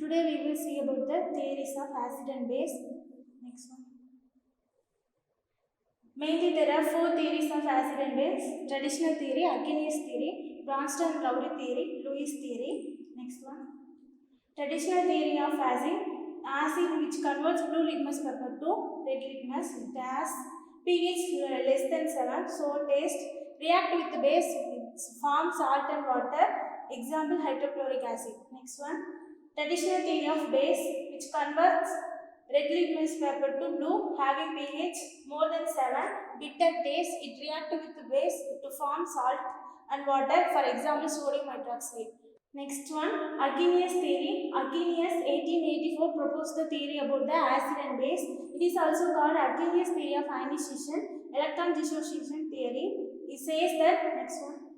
Today we will see about the theories of acid and base. Next one. Mainly there are four theories of acid and base: traditional theory, Arrhenius theory, Bronsted-Lowry theory, Lewis theory. Next one. Traditional theory of acid which converts blue litmus paper to red litmus. It has pH less than 7, sour taste, react with the base, form salt and water. Example, hydrochloric acid. Next one. Traditional theory of base which converts red litmus paper to blue having pH more than 7, bitter taste. It reacts with the base to form salt and water. For example, sodium hydroxide. Next one, Arrhenius theory. Arrhenius 1884 proposed the theory about the acid and base. It is also called Arrhenius theory of ionization, electron dissociation theory. It says that, next one,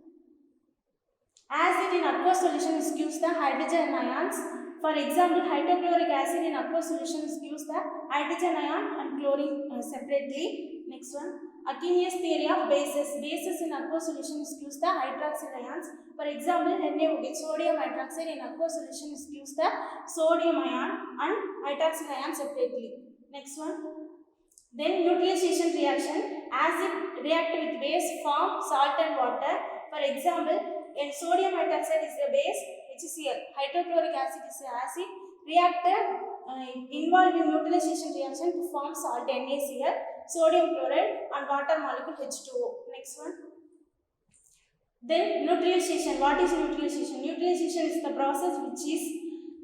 acid in aqueous solution gives the hydrogen ions. For example, hydrochloric acid in aqueous solution gives the hydrogen ion and chlorine separately. Next one, Arrhenius theory of bases. Bases in aqueous solution gives the hydroxyl ions. For example, NaOH, sodium hydroxide in aqueous solution gives the sodium ion and hydroxyl ion separately. Next one. Then neutralization reaction. Acid react with base, form salt and water. For example, sodium hydroxide is a base, HCl. Hydrochloric acid is an acid. Reactor involved in neutralization reaction to form salt NaCl, sodium chloride and water molecule H2O. Next one. Then neutralization. What is neutralization? Neutralization is the process which is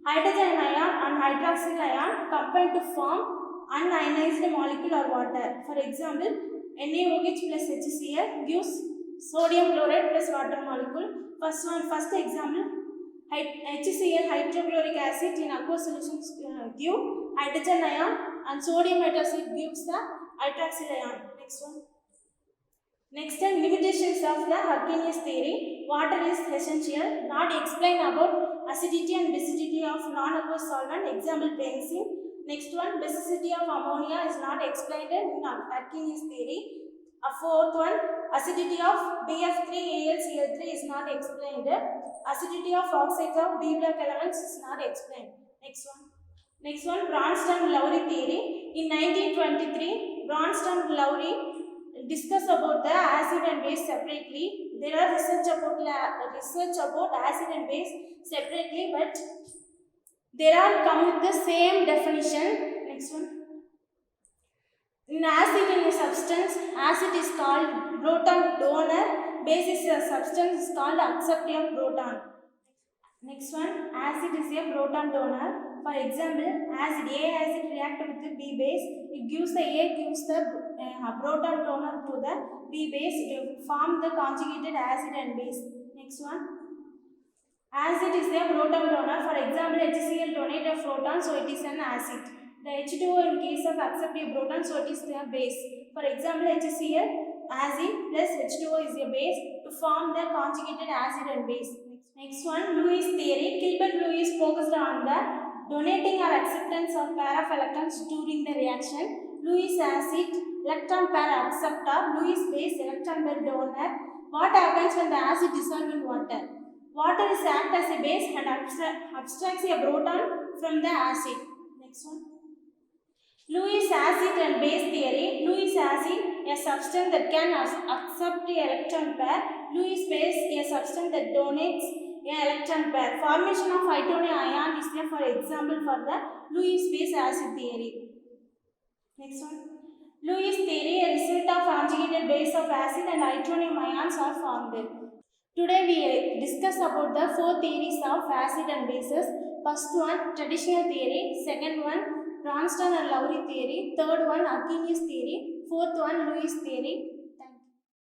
hydrogen ion and hydroxyl ion combined to form unionized molecule or water. For example, NaOH plus HCl gives sodium chloride plus water molecule. First example, HCl, hydrochloric acid in aqueous solutions give hydrogen ion and sodium hydroxide gives the hydroxyl ion. Next one. Next time, limitations of the Arrhenius theory. Water is essential. Not explain about acidity and basicity of non-aqueous solvent. Example, benzene. Next one, basicity of ammonia is not explained in Arrhenius theory. A fourth one, acidity of BF3AlCl3 is not explained. Acidity of oxides of B block elements is not explained. Next one, Bronsted-Lowry theory. In 1923, Bronsted-Lowry discuss about the acid and base separately. There are research about acid and base separately, but they are come with the same definition. Next one. In acid in a substance, acid is called proton donor, base is a substance is called acceptor of proton. Next one, acid is a proton donor. For example, acid A acid react with the B base. It gives the A gives the proton donor to the B base to form the conjugated acid and base. Next one, acid is a proton donor. For example, HCl donate a proton, so it is an acid. The H2O in case of accept a proton, so it is the base. For example, HCl acid plus H2O is a base to form the conjugated acid and base. Next one, Lewis theory. Gilbert Lewis focused on the donating or acceptance of pair of electrons during the reaction. Lewis acid, electron pair acceptor, Lewis base, electron pair donor. What happens when the acid dissolves in water? Water is act as a base and abstracts a proton from the acid. Next one. Lewis acid and base theory. Lewis acid, a substance that can accept the electron pair. Lewis base, a substance that donates an electron pair. Formation of hydrogen ion is there, for example, for the Lewis base acid theory. Next one. Lewis theory, a result of conjugated base of acid and hydronium ions are formed. Today we discuss about the four theories of acid and bases. First one, traditional theory. Second one, Bronsted and Lowry theory. Third one, Arrhenius theory. Fourth one, Lewis theory.